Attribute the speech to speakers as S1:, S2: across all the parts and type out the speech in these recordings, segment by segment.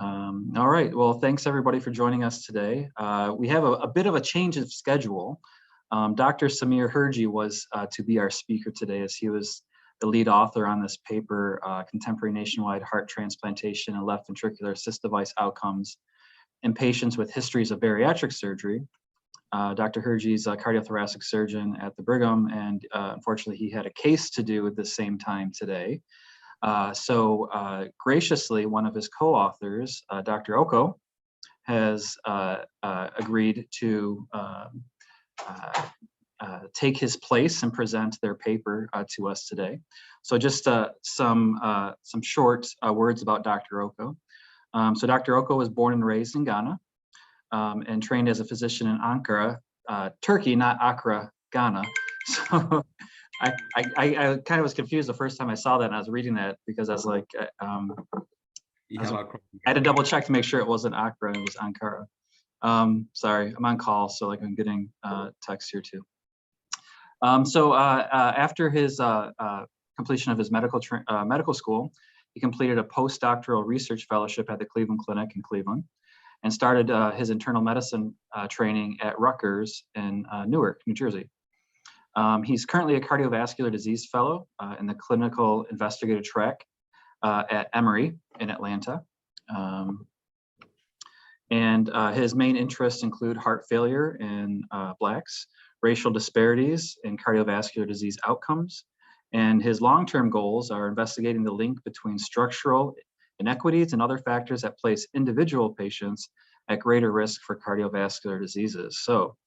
S1: All right, well, thanks everybody for joining us today. We have a bit of a change of schedule. Dr. Samir Hirji was to be our speaker today, as he was the lead author on this paper, Contemporary Nationwide Heart Transplantation and Left Ventricular Assist Device Outcomes in Patients with Histories of Bariatric Surgery. Dr. Hirji is a cardiothoracic surgeon at the Brigham, and unfortunately he had a case to do at the same time today. So graciously, one of his co-authors, Dr. Okoh, has agreed to take his place and present their paper to us today. So just some short words about Dr. Okoh. So Dr. Okoh was born and raised in Ghana and trained as a physician in Ankara, Turkey, not Accra, Ghana. So I kind of was confused the first time I saw that, and I was reading that because I was like, I had to double check to make sure it wasn't Accra and it was Ankara. Sorry, I'm on call, so like I'm getting texts here too. So after his completion of his medical school, he completed a postdoctoral research fellowship at the Cleveland Clinic in Cleveland and started his internal medicine training at Rutgers in Newark, New Jersey. He's currently a cardiovascular disease fellow in the clinical investigative track at Emory in Atlanta. And his main interests include heart failure in Blacks, racial disparities in cardiovascular disease outcomes, and his long-term goals are investigating the link between structural inequities and other factors that place individual patients at greater risk for cardiovascular diseases. So,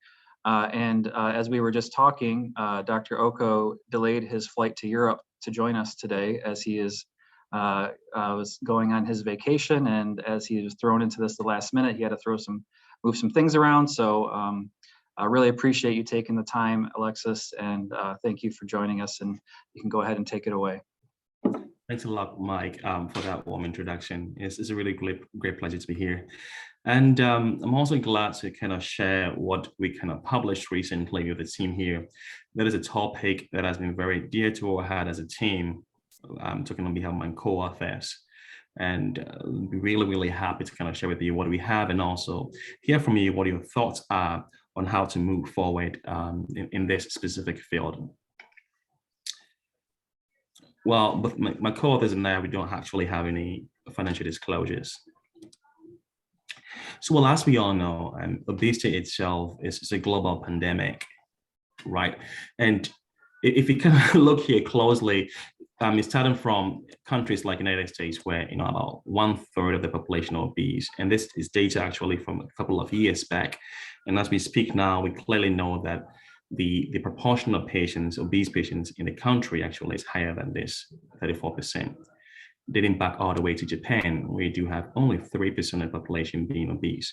S1: as we were just talking, Dr. Okoh delayed his flight to Europe to join us today, as he was going on his vacation, and as he was thrown into this the last minute, he had to move some things around. So I really appreciate you taking the time, Alexis, and thank you for joining us, and you can go ahead and take it away.
S2: Thanks a lot, Mike, for that warm introduction. It's a really great pleasure to be here. And I'm also glad to kind of share what we kind of published recently with the team here. That is a topic that has been very dear to our heart as a team. I'm talking on behalf of my co-authors. And we're really, really happy to kind of share with you what we have and also hear from you what your thoughts are on how to move forward in this specific field. Well, but my co-authors and I, we don't actually have any financial disclosures. So, well, as we all know, obesity itself is a global pandemic, right? And if you kind of look here closely, it's starting from countries like the United States, where about 1/3 of the population are obese, and this is data actually from a couple of years back. And as we speak now, we clearly know that the proportion of patients, obese patients in the country actually is higher than this, 34%. Dating back all the way to Japan, we do have only 3% of the population being obese.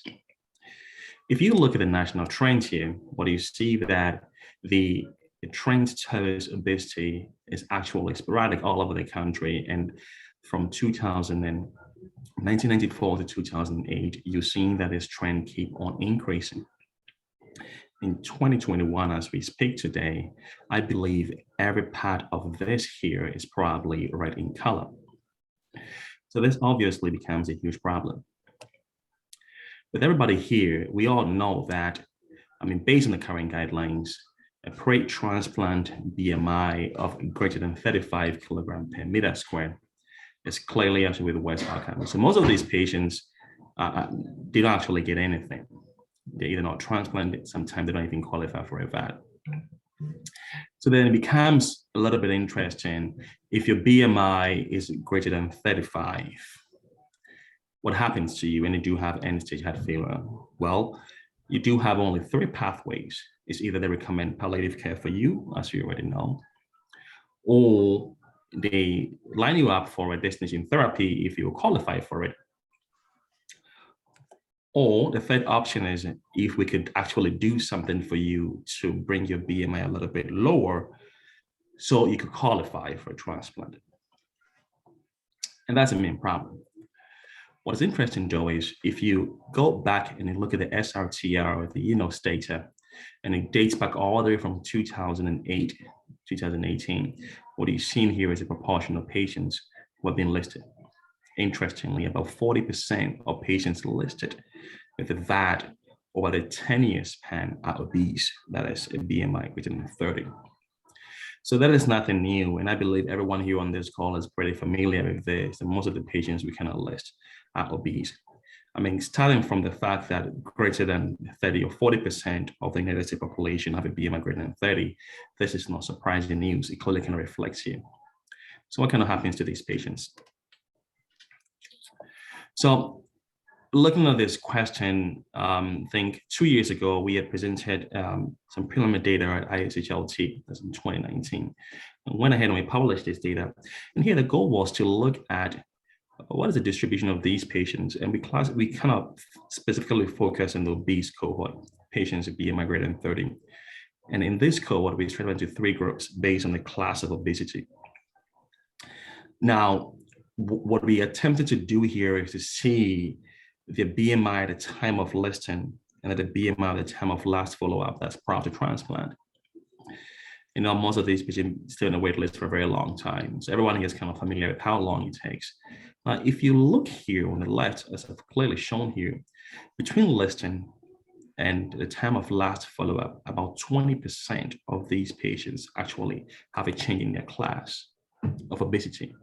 S2: If you look at the national trend here, what you see that the trend towards obesity is actually sporadic all over the country. And from 1994 to 2008, you're seeing that this trend keep on increasing. In 2021, as we speak today, I believe every part of this here is probably red in color. So this obviously becomes a huge problem. With everybody here, we all know that, based on the current guidelines, a pre-transplant BMI of greater than 35 kilograms per meter squared is clearly associated with the worst outcome. So most of these patients did not actually get anything. They're either not transplanted, sometimes they don't even qualify for a LVAD. So then it becomes a little bit interesting. If your BMI is greater than 35, what happens to you when you do have end-stage heart failure? Well, you do have only 3 pathways. It's either they recommend palliative care for you, as you already know, or they line you up for a destination therapy if you qualify for it. Or the third option is if we could actually do something for you to bring your BMI a little bit lower so you could qualify for a transplant. And that's the main problem. What is interesting though is if you go back and you look at the SRTR or the UNOS data, and it dates back all the way from 2008, 2018, what you've seen here is a proportion of patients who have been listed. Interestingly, about 40% of patients listed with a VAD over the 10-year span are obese, that is a BMI greater than 30. So that is nothing new, and I believe everyone here on this call is pretty familiar with this, and most of the patients we cannot list are obese. I mean, starting from the fact that greater than 30 or 40% of the United States population have a BMI greater than 30, this is not surprising news. It clearly kind of reflects here. So what kind of happens to these patients? So looking at this question, I think 2 years ago, we had presented some preliminary data at ISHLT, that's in 2019, and went ahead and we published this data. And here the goal was to look at what is the distribution of these patients, and we kind of specifically focus on the obese cohort, patients with BMI greater than 30. And in this cohort, we stratified into 3 groups based on the class of obesity. Now, what we attempted to do here is to see the BMI at the time of listing and at the BMI at the time of last follow-up, that's prior to transplant. You know, most of these patients stay on the wait list for a very long time. So everyone is kind of familiar with how long it takes. If you look here on the left, as I've clearly shown here, between listing and the time of last follow-up, about 20% of these patients actually have a change in their class of obesity,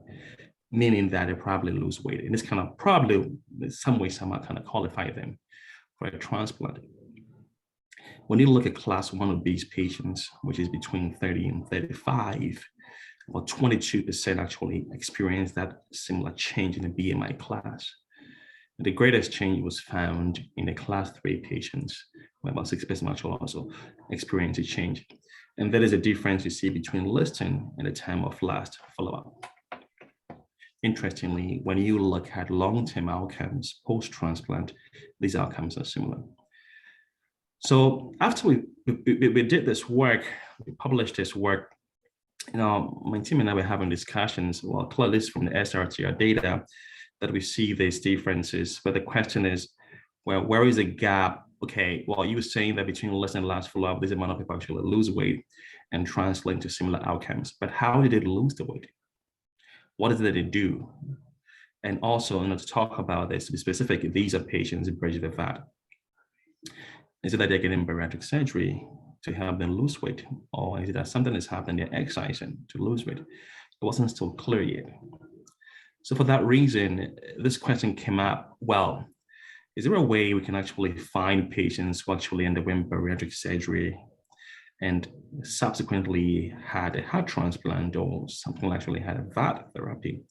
S2: meaning that they probably lose weight. And this kind of probably, in some way, somehow kind of qualify them for a transplant. When you look at class 1 obese patients, which is between 30 and 35, about 22% actually experience that similar change in the BMI class. And the greatest change was found in the class 3 patients, where about 6% actually also experience a change. And that is a difference you see between listing and the time of last follow-up. Interestingly, when you look at long-term outcomes post-transplant, these outcomes are similar. So after we did this work, we published this work, you know, my team and I were having discussions, well, clearly from the SRTR data, that we see these differences. But the question is, well, where is the gap? Okay, well, you were saying that between list and last follow-up, this amount of people actually lose weight and translate into similar outcomes. But how did they lose the weight? What is it that they do? And also, to talk about this, to be specific, these are patients with bridge the fat. Is it that they're getting bariatric surgery to help them lose weight? Or is it that something is happening, they're exercising to lose weight? It wasn't still clear yet. So for that reason, this question came up, well, is there a way we can actually find patients who actually underwent bariatric surgery and subsequently had a heart transplant or something actually had a VAD therapy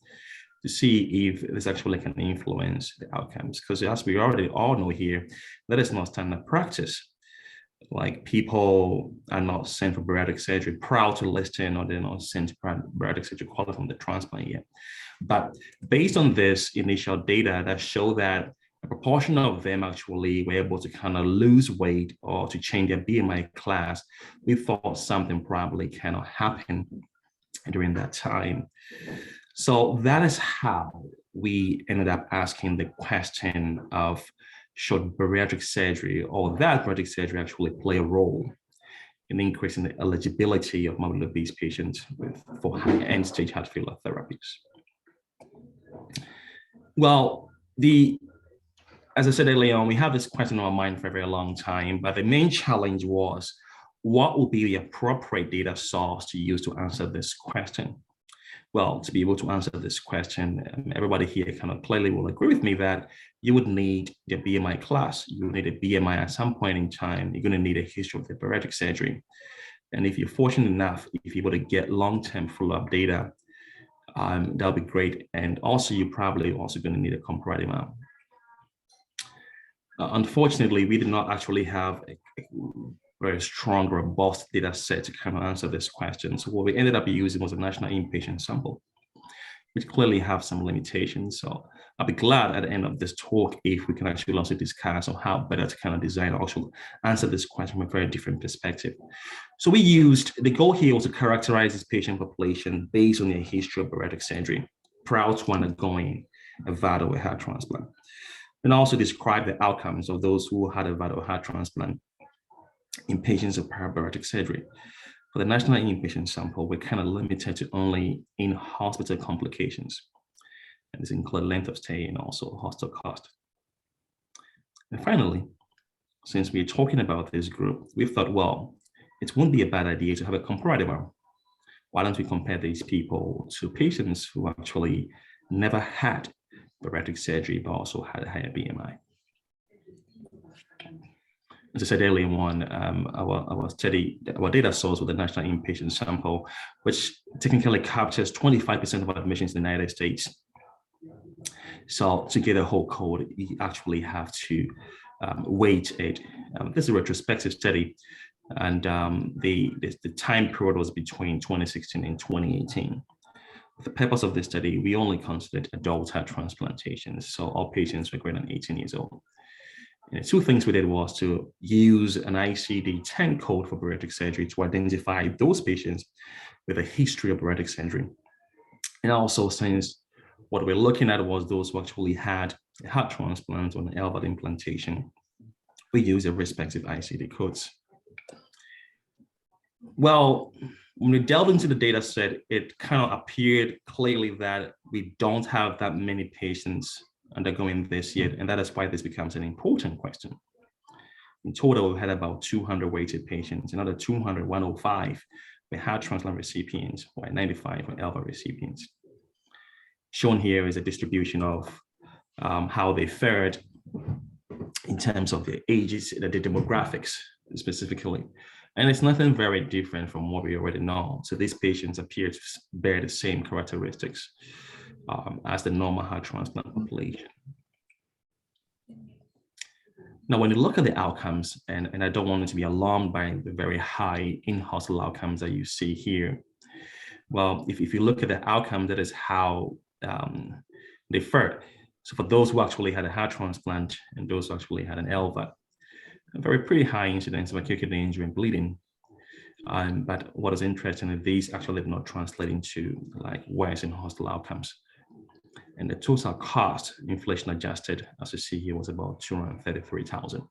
S2: to see if this actually can influence the outcomes? Because as we already all know here, that is not standard practice. Like, people are not sent for bariatric surgery prior to listing, or they're not sent for bariatric surgery qualified from the transplant yet. But based on this initial data that show that a proportion of them actually were able to kind of lose weight or to change their BMI class, we thought something probably cannot happen during that time. So that is how we ended up asking the question of, should bariatric surgery or that bariatric surgery actually play a role in increasing the eligibility of morbidly obese patients for end-stage heart failure therapies? Well, as I said earlier on, we have this question on our mind for a very long time, but the main challenge was, what would be the appropriate data source to use to answer this question? Well, to be able to answer this question, everybody here kind of clearly will agree with me that you would need the BMI class. You would need a BMI at some point in time. You're going to need a history of the bariatric surgery. And if you're fortunate enough, if you're able to get long-term follow-up data, that'll be great. And also, you're probably also going to need a comparative arm. Unfortunately, we did not actually have a very strong, robust data set to kind of answer this question. So what we ended up using was a national inpatient sample, which clearly have some limitations. So I'll be glad at the end of this talk if we can actually also discuss on how better to kind of design or also answer this question from a very different perspective. So the goal here was to characterize this patient population based on their history of bariatric surgery prior to undergoing a VAD or a heart transplant, and also describe the outcomes of those who had a VAD or heart transplant in patients with bariatric surgery. For the national inpatient sample, we're kind of limited to only in-hospital complications. And this includes length of stay and also hospital cost. And finally, since we're talking about this group, we thought, well, it wouldn't be a bad idea to have a comparative arm. Why don't we compare these people to patients who actually never had bariatric surgery, but also had a higher BMI? As I said earlier on, our data source with the national inpatient sample, which technically captures 25% of admissions in the United States. So to get a whole code, you actually have to weight it. This is a retrospective study, and the time period was between 2016 and 2018. For the purpose of this study, we only considered adult heart transplantations, so all patients were greater than 18 years old. And the two things we did was to use an ICD-10 code for bariatric surgery to identify those patients with a history of bariatric surgery. And also, since what we're looking at was those who actually had a heart transplant or an LVAD implantation, we use the respective ICD codes. Well, when we delved into the data set, it kind of appeared clearly that we don't have that many patients undergoing this yet, and that is why this becomes an important question. In total, we had about 200 weighted patients. Another 200, 105 were heart transplant recipients, while 95 were LVAD recipients. Shown here is a distribution of how they fared in terms of their ages, the demographics specifically. And it's nothing very different from what we already know. So these patients appear to bear the same characteristics as the normal heart transplant population. Now, when you look at the outcomes, and I don't want you to be alarmed by the very high in-hospital outcomes that you see here. Well, if you look at the outcome, that is how they fared. So for those who actually had a heart transplant and those who actually had an LVAD, a very pretty high incidence of acute kidney injury and bleeding. But what is interesting is these actually did not translate into like worse in hospital outcomes. And the total cost, inflation adjusted, as you see here, was about $233,000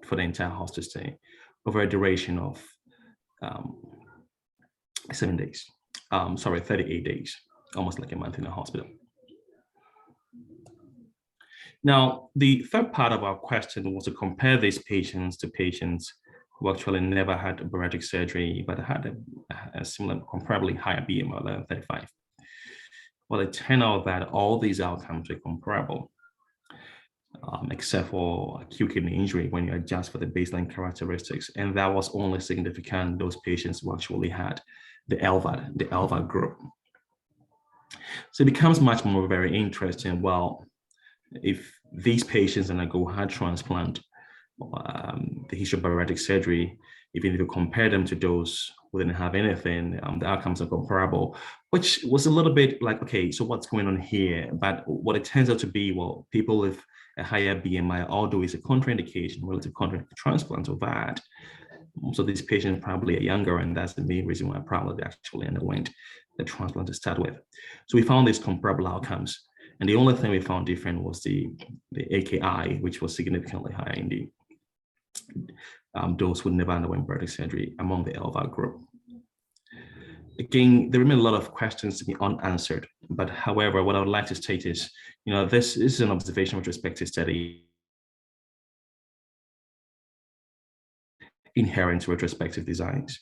S2: for the entire hospital stay over a duration of 38 days, almost like a month in the hospital. Now, the third part of our question was to compare these patients to patients who actually never had bariatric surgery, but had a similar, comparably higher BMI than 35. Well, it turned out that all these outcomes were comparable, except for acute kidney injury when you adjust for the baseline characteristics. And that was only significant those patients who actually had the LVAD group. So it becomes much more very interesting. Well, if these patients undergo heart transplant, the history of bariatric surgery, even if you compare them to those who didn't have anything, the outcomes are comparable, which was a little bit like, okay, so what's going on here? But what it turns out to be, well, people with a higher BMI, although it's a contraindication, relative contraindication to transplant or VAD, so these patients probably are younger, and that's the main reason why probably they actually underwent the transplant to start with. So we found these comparable outcomes. And the only thing we found different was the AKI, which was significantly higher in the those who never underwent bariatric surgery among the LVAD group. Again, there remain a lot of questions to be unanswered. But however, what I would like to state is, this is an observation retrospective study inherent to retrospective designs.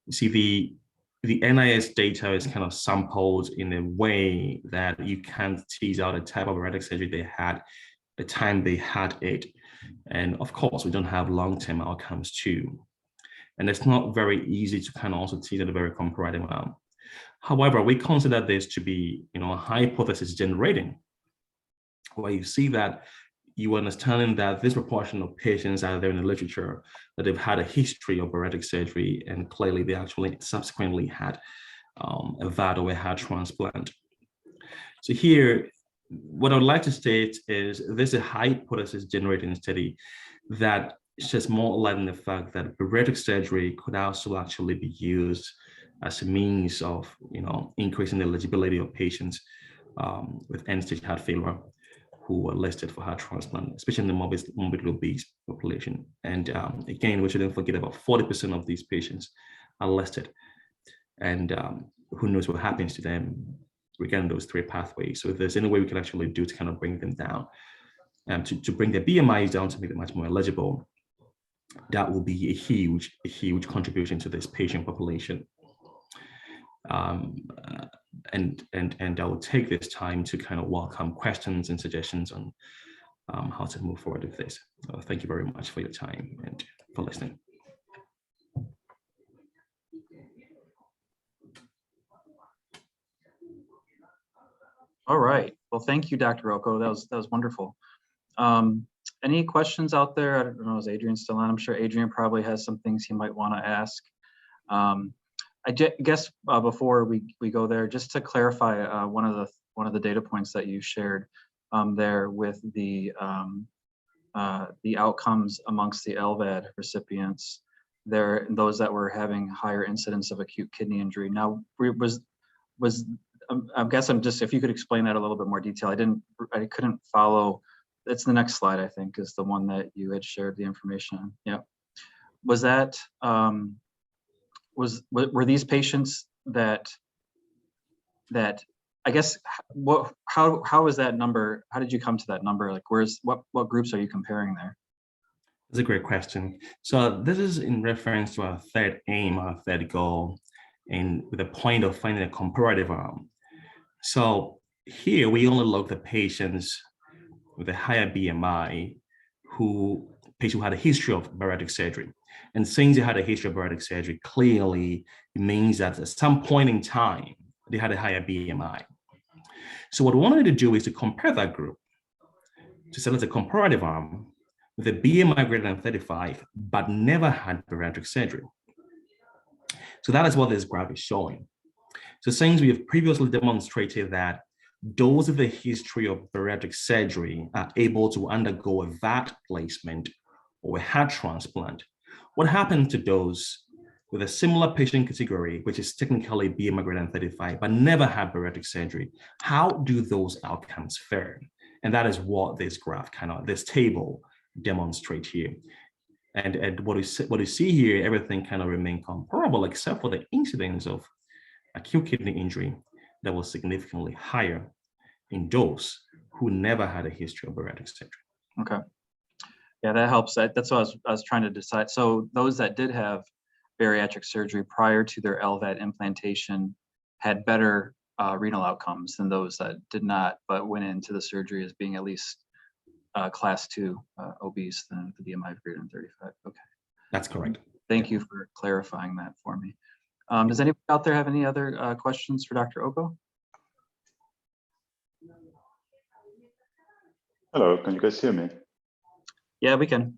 S2: You see, the NIS data is kind of sampled in a way that you can't tease out a type of bariatric surgery they had, the time they had it. And of course, we don't have long-term outcomes too. And it's not very easy to kind of also tease out a very comparative amount. However, we consider this to be, a hypothesis generating, where you see that you understanding that this proportion of patients out there in the literature that they've had a history of bariatric surgery, and clearly they actually subsequently had a VAD or a heart transplant. So here, what I would like to state is this is a hypothesis generating study that sheds more light on the fact that bariatric surgery could also actually be used as a means of, increasing the eligibility of patients with end-stage heart failure who were listed for heart transplant, especially in the morbidly obese population. And again, we shouldn't forget about 40% of these patients are listed. And who knows what happens to them regarding those three pathways. So if there's any way we can actually do to kind of bring them down, to bring their BMIs down to make them much more eligible, that will be a huge contribution to this patient population. And I will take this time to kind of welcome questions and suggestions on how to move forward with this. Thank you very much for your time and for listening.
S1: All right. Well, thank you, Dr. Okoh. That was wonderful. Any questions out there? I don't know, is Adrian still on? I'm sure Adrian probably has some things he might want to ask. I guess before we go there, just to clarify one of the data points that you shared there with the outcomes amongst the LVAD recipients, those that were having higher incidence of acute kidney injury. Now, I guess if you could explain that a little bit more detail. I couldn't follow. It's the next slide, I think, is the one that you had shared the information on. Yeah. Was that, were these patients that I guess, how is that number, how did you come to that number? Like, what groups are you comparing there?
S2: That's a great question. So this is in reference to our third aim, our third goal, and with the point of finding a comparative arm. So here we only look at patients with a higher BMI patients who had a history of bariatric surgery. And since they had a history of bariatric surgery, clearly it means that at some point in time, they had a higher BMI. So what we wanted to do is to compare that group, to select a comparative arm with a BMI greater than 35, but never had bariatric surgery. So that is what this graph is showing. So since we have previously demonstrated that those with a history of bariatric surgery are able to undergo a VAD placement or a heart transplant, what happens to those with a similar patient category, which is technically BMI greater than 35, but never had bariatric surgery? How do those outcomes fare? And that is what this graph this table demonstrates here. And what you see here, everything kind of remain comparable except for the incidence of acute kidney injury that was significantly higher in those who never had a history of bariatric surgery. Okay.
S1: Yeah, that helps. That's what I was trying to decide. So those that did have bariatric surgery prior to their LVAD implantation had better renal outcomes than those that did not, but went into the surgery as being at least class 2 obese, than the BMI greater than 35. Okay.
S2: That's correct.
S1: Thank you for clarifying that for me. Does anybody out there have any other questions for Dr. Okoh?
S3: Hello, can you guys hear me?
S1: Yeah, we can.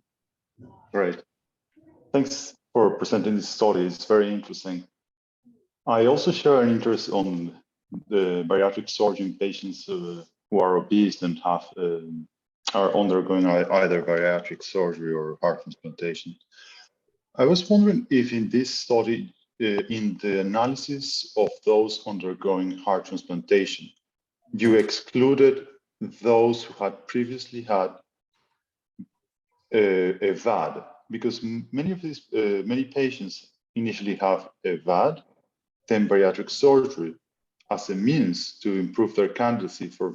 S3: Great. Thanks for presenting this study. It's very interesting. I also share an interest on the bariatric surgery patients who are obese and are undergoing either bariatric surgery or heart transplantation. I was wondering if in this study, in the analysis of those undergoing heart transplantation, you excluded those who had previously had a VAD, because many patients initially have a VAD, then bariatric surgery as a means to improve their candidacy for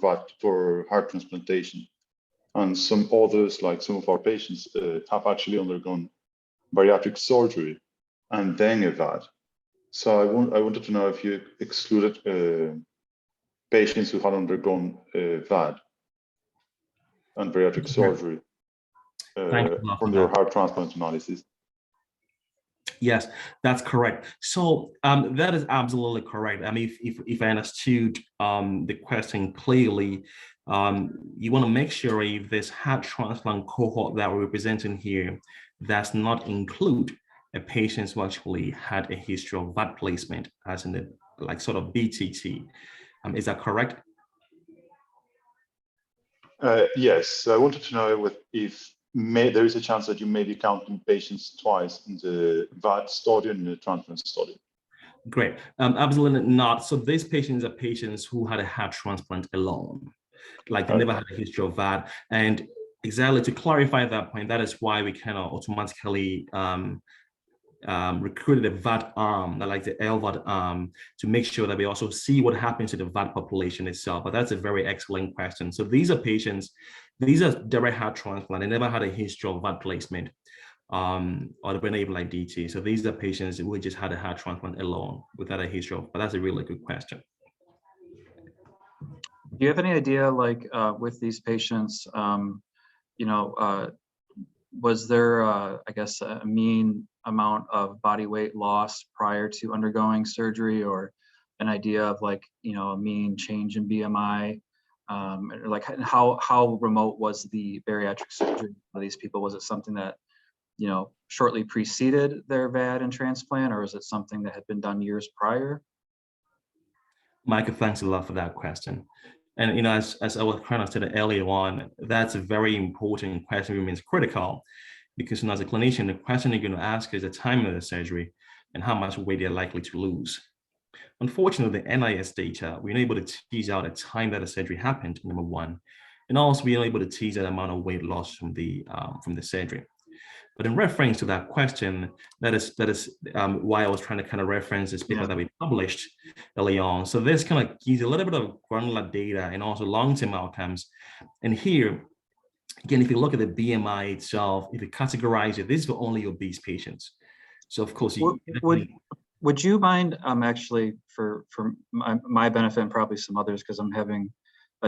S3: heart transplantation. And some others, like some of our patients, have actually undergone bariatric surgery and then a VAD. So I wanted to know if you excluded patients who had undergone VAD and bariatric surgery from your heart transplant analysis.
S2: Yes, that's correct. So that is absolutely correct. I mean, if I understood the question clearly, you want to make sure if this heart transplant cohort that we're representing here does not include a patient who actually had a history of VAD placement, as in the sort of BTT. Is that correct?
S3: Yes, I wanted to know if there is a chance that you may be counting patients twice in the VAD study and the transplant study.
S2: Great. Absolutely not. So these patients are patients who had a heart transplant alone, like they never had a history of VAD. And exactly to clarify that point, that is why we cannot automatically recruited a VAD arm, like the LVAD arm, to make sure that we also see what happens to the VAD population itself. But that's a very excellent question. So these are patients, these are direct heart transplant. They never had a history of VAD placement or they've been able like DT. So these are patients who just had a heart transplant alone without a history of, but that's a really good question.
S1: Do you have any idea, like with these patients, was there, I guess, a mean amount of body weight loss prior to undergoing surgery, or an idea of like, a mean change in BMI? Like how remote was the bariatric surgery for these people? Was it something that, shortly preceded their VAD and transplant, or is it something that had been done years prior?
S2: Michael, thanks a lot for that question. And as I was kind of said earlier on, that's a very important question, remains critical, because as a clinician, the question you're going to ask is the time of the surgery and how much weight they're likely to lose. Unfortunately, the NIS data, we're not able to tease out the time that the surgery happened, number one, and also we're not able to tease that amount of weight loss from the surgery. But in reference to that question, that is why I was trying to kind of reference this paper that we published early on. So this kind of gives a little bit of granular data and also long-term outcomes. And here, again, if you look at the BMI itself, if you categorize it, this is for only obese patients. So of course,
S1: would you mind actually for my benefit and probably some others, because I'm having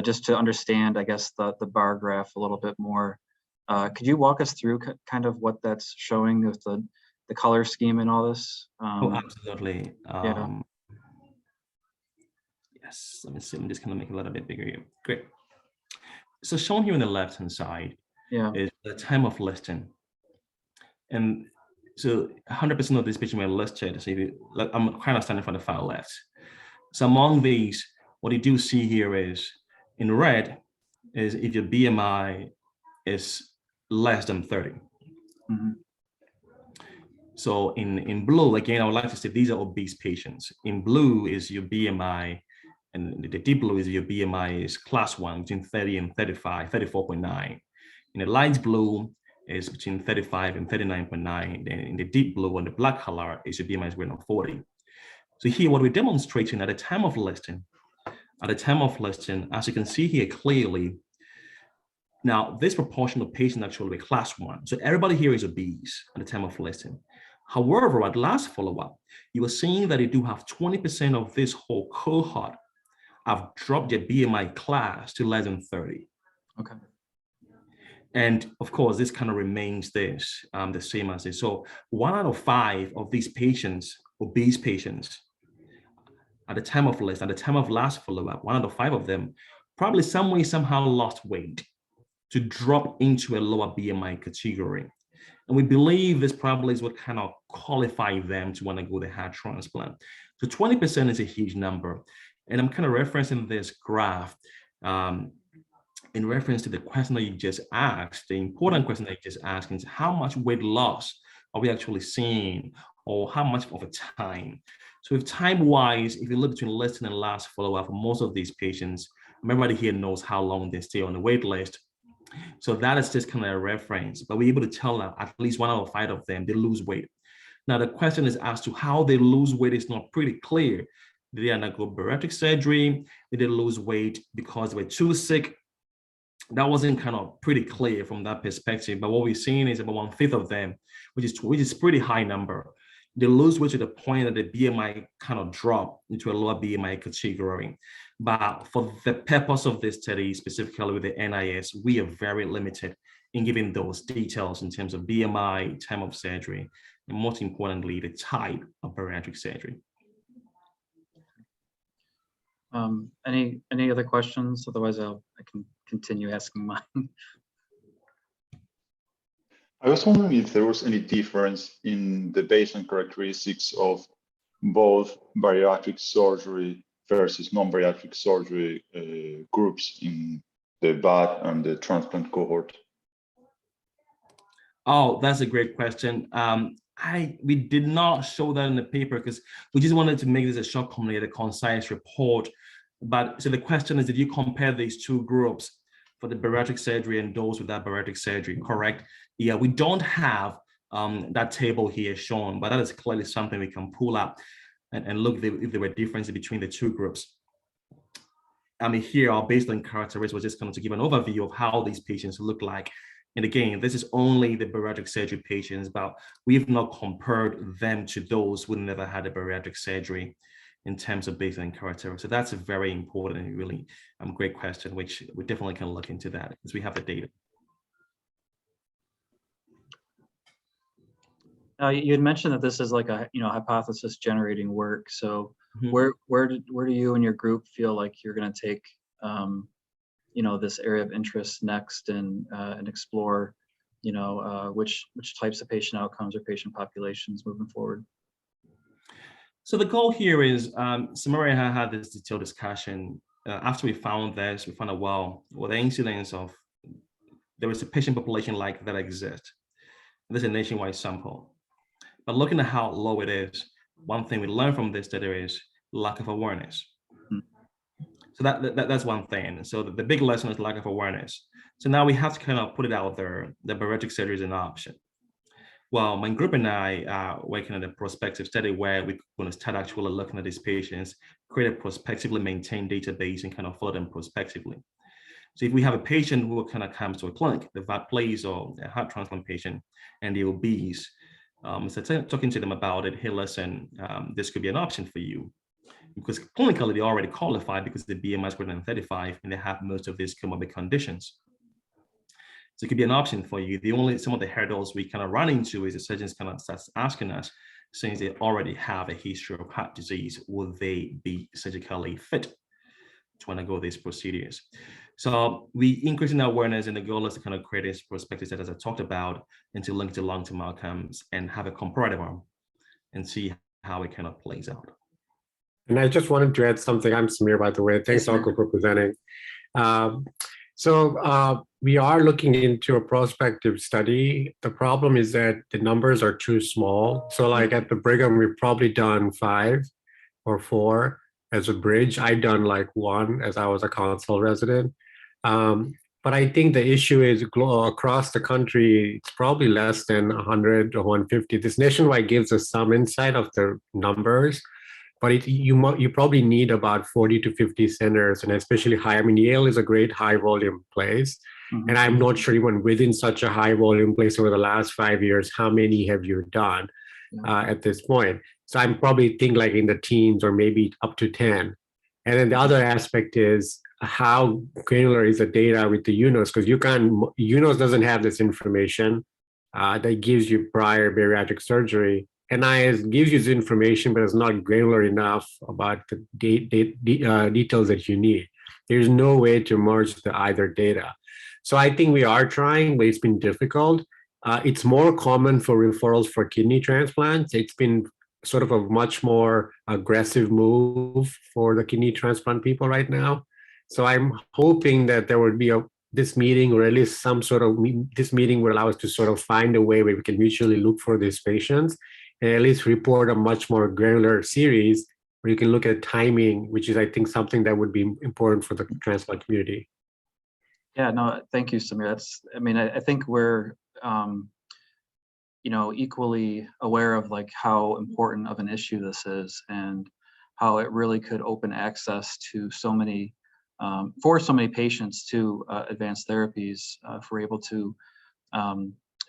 S1: just to understand, I guess, the bar graph a little bit more. Could you walk us through kind of what that's showing with the color scheme and all this?
S2: Oh, absolutely.
S1: Yeah.
S2: Yes, let me see. I'm just going to make it a little bit bigger here. Great. So shown here on the left-hand side is the time of listing. And so 100% of these patients were listed. So if you, I'm kind of standing from the far left. So among these, what you do see here is in red is if your BMI is less than 30.
S1: Mm-hmm.
S2: So in blue, again, I would like to say these are obese patients. In blue is your BMI, and the deep blue is your BMI is class 1, between 30 and 35, 34.9. In the light blue is between 35 and 39.9. Then in the deep blue and the black color is your BMI is greater than 40. So here, what we're demonstrating at the time of listing, as you can see here clearly, now this proportion of patients actually were class 1. So everybody here is obese at the time of listing. However, at last follow-up, you are seeing that you do have 20% of this whole cohort have dropped their BMI class to less than 30.
S1: Okay.
S2: And of course, this kind of remains the same as this. So 1 out of 5 of these patients, obese patients, at the time of list, at the time of last follow-up, 1 out of 5 of them probably some way, somehow lost weight to drop into a lower BMI category. And we believe this probably is what kind of qualify them to want to go the heart transplant. So 20% is a huge number. And I'm kind of referencing this graph in reference to the question that you just asked. The important question that you just asked is how much weight loss are we actually seeing, or how much of a time? So if time-wise, if you look between listing and last follow-up for most of these patients, everybody here knows how long they stay on the wait list. So that is just kind of a reference, but we're able to tell that at least 1 out of 5 of them, they lose weight. Now the question is as to how they lose weight is not pretty clear. Did they undergo bariatric surgery? Did they lose weight because they were too sick? That wasn't kind of pretty clear from that perspective, but what we're seeing is about 1/5 of them, which is pretty high number. They lose weight to the point that the BMI kind of drop into a lower BMI category. But for the purpose of this study, specifically with the NIS, we are very limited in giving those details in terms of BMI, time of surgery, and most importantly, the type of bariatric surgery.
S1: Any other questions? Otherwise, I can continue asking mine.
S3: I was wondering if there was any difference in the baseline characteristics of both bariatric surgery versus non-bariatric surgery groups in the VAD and the transplant cohort.
S2: Oh, that's a great question. We did not show that in the paper because we just wanted to make this a short, a concise report. But so the question is, did you compare these two groups for the bariatric surgery and those without bariatric surgery, correct? Yeah, we don't have that table here is shown, but that is clearly something we can pull up and look if there were differences between the two groups. I mean, here our baseline characteristics was just going to give an overview of how these patients look like. And again, this is only the bariatric surgery patients, but we've not compared them to those who never had a bariatric surgery in terms of baseline characteristics. So that's a very important and really great question, which we definitely can look into that because we have the data.
S1: You had mentioned that this is like a hypothesis generating work. So where do you and your group feel like you're going to take this area of interest next and explore which types of patient outcomes or patient populations moving forward?
S2: So the goal here is, Emory had this detailed discussion. After we found this, we found out, well, the incidence of, there is a patient population like that exists. This is a nationwide sample. But looking at how low it is, one thing we learned from this data is lack of awareness. So that's one thing. So the big lesson is lack of awareness. So now we have to kind of put it out there that bariatric surgery is an option. Well, my group and I are working on a prospective study where we're going to start actually looking at these patients, create a prospectively maintained database and kind of follow them prospectively. So if we have a patient who kind of comes to a clinic, the VAD plays or a heart transplant patient, and they're obese, so talking to them about it, hey, listen, this could be an option for you. Because clinically, they already qualify because the BMI is greater than 35 and they have most of these comorbid conditions. So it could be an option for you. Some of the hurdles we kind of run into is the surgeons kind of starts asking us, since they already have a history of heart disease, will they be surgically fit to undergo these procedures? So we increasing awareness, and the goal is to kind of create this prospective set, as I talked about, and to link to long-term outcomes and have a comparative arm and see how it kind of plays out.
S4: And I just wanted to add something. I'm Samir, by the way. Thanks, Okoh, for presenting. We are looking into a prospective study. The problem is that the numbers are too small. So like at the Brigham, we've probably done 5 or 4 as a bridge. I've done like 1 as I was a consult resident. But I think the issue is across the country, it's probably less than 100 or 150. This nationwide gives us some insight of the numbers, but you probably need about 40 to 50 centers, and especially high. I mean, Yale is a great high volume place. And I'm not sure even within such a high volume place over the last 5 years, how many have you done at this point? So I'm probably think like in the teens or maybe up to 10. And then the other aspect is how granular is the data with the UNOS, because UNOS doesn't have this information that gives you prior bariatric surgery. NIS gives you this information, but it's not granular enough about the details that you need. There's no way to merge the either data. So I think we are trying, but it's been difficult. It's more common for referrals for kidney transplants. It's been sort of a much more aggressive move for the kidney transplant people right now. So I'm hoping that there would be this meeting, or at least some sort of, this meeting will allow us to sort of find a way where we can mutually look for these patients and at least report a much more granular series where you can look at timing, which is, I think, something that would be important for the transplant community.
S1: Yeah, no, thank you, Samir. I think we're, equally aware of like how important of an issue this is and how it really could open access to so many, for so many patients to advanced therapies, if we're able to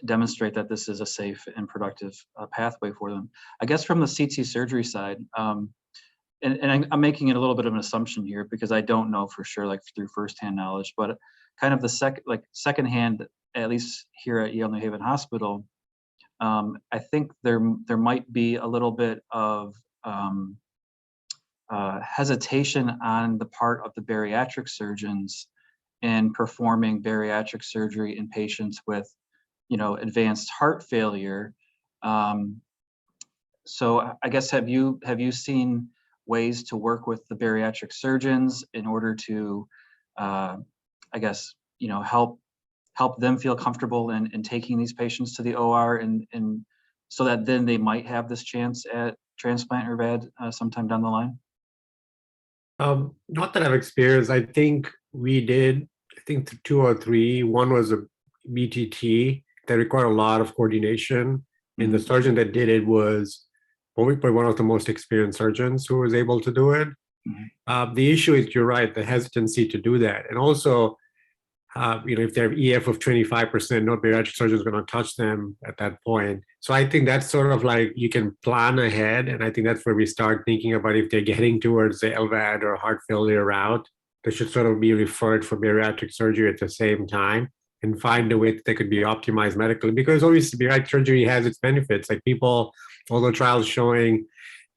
S1: demonstrate that this is a safe and productive pathway for them. I guess from the CT surgery side, and I'm making it a little bit of an assumption here because I don't know for sure, like through firsthand knowledge, but kind of the secondhand, at least here at Yale New Haven Hospital, I think there might be a little bit of hesitation on the part of the bariatric surgeons in performing bariatric surgery in patients with, advanced heart failure. So I guess have you seen ways to work with the bariatric surgeons in order to, help them feel comfortable in taking these patients to the OR and so that then they might have this chance at transplant or VAD sometime down the line?
S4: Not that I've experienced. I think we did, 2 or 3. One was a BTT that required a lot of coordination. And the surgeon that did it was probably one of the most experienced surgeons who was able to do it. The issue is, you're right, the hesitancy to do that. And also, if they have EF of 25%, no bariatric surgeon is going to touch them at that point. So I think that's sort of like, you can plan ahead. And I think that's where we start thinking about, if they're getting towards the LVAD or heart failure route, they should sort of be referred for bariatric surgery at the same time, and find a way that they could be optimized medically. Because obviously bariatric surgery has its benefits. Like people, although trials showing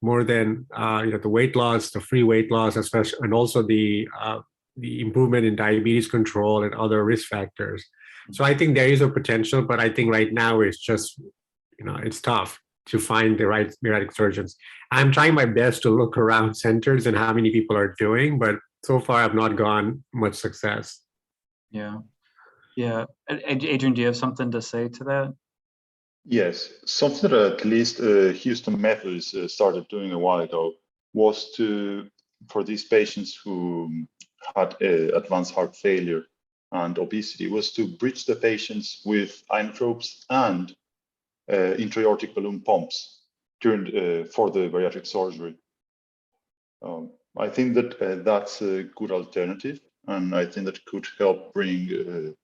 S4: more than the weight loss, the free weight loss, especially, and also the improvement in diabetes control and other risk factors. So I think there is a potential, but I think right now it's just, it's tough to find the right bariatric surgeons. I'm trying my best to look around centers and how many people are doing, but so far I've not gotten much success.
S1: Yeah. Yeah. Adrian, do you have something to say to that?
S3: Yes, something that at least Houston Methodist started doing a while ago was for these patients who had advanced heart failure and obesity, was to bridge the patients with inotropes and intra-aortic balloon pumps for the bariatric surgery. I think that that's a good alternative, and I think that could help bring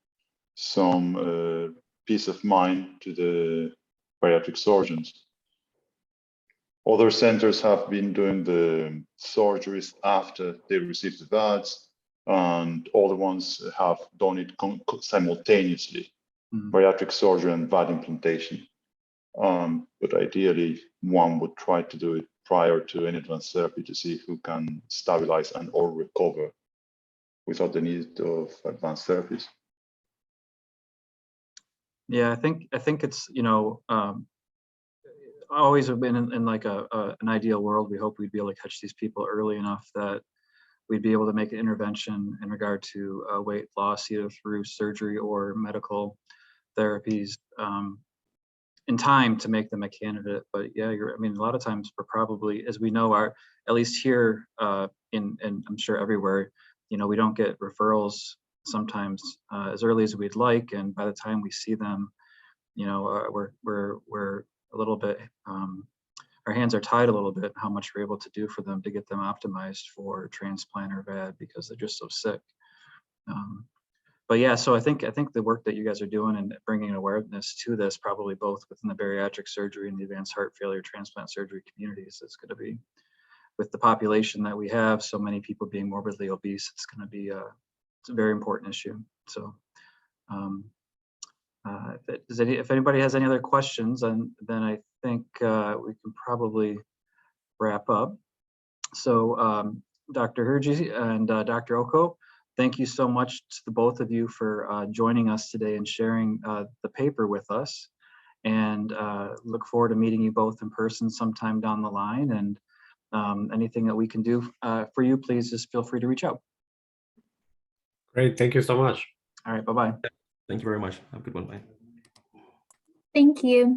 S3: some peace of mind to the bariatric surgeons. Other centers have been doing the surgeries after they received the VADs, and other ones have done it simultaneously, bariatric surgery and VAD implantation. But ideally, one would try to do it prior to any advanced therapy to see who can stabilize and or recover without the need of advanced therapies.
S1: Yeah, I think it's, always have been in like an ideal world. We hope we'd be able to catch these people early enough that we'd be able to make an intervention in regard to weight loss, either through surgery or medical therapies in time to make them a candidate. But yeah, a lot of times we're probably, as we know, at least here and I'm sure everywhere, we don't get referrals sometimes as early as we'd like, and by the time we see them, we're a little bit, our hands are tied a little bit how much we're able to do for them to get them optimized for transplant or VAD because they're just so sick. But yeah, so I think the work that you guys are doing and bringing awareness to this, probably both within the bariatric surgery and the advanced heart failure transplant surgery communities, is going to be, with the population that we have, so many people being morbidly obese, it's going to be it's a very important issue. So if anybody has any other questions, then I think we can probably wrap up. So Dr. Hirji and Dr. Okoh, thank you so much to the both of you for joining us today and sharing the paper with us. And look forward to meeting you both in person sometime down the line. And anything that we can do for you, please just feel free to reach out.
S4: Great, thank you so much.
S1: All right, bye-bye.
S2: Thank you very much. Have a good one. Bye.
S5: Thank you.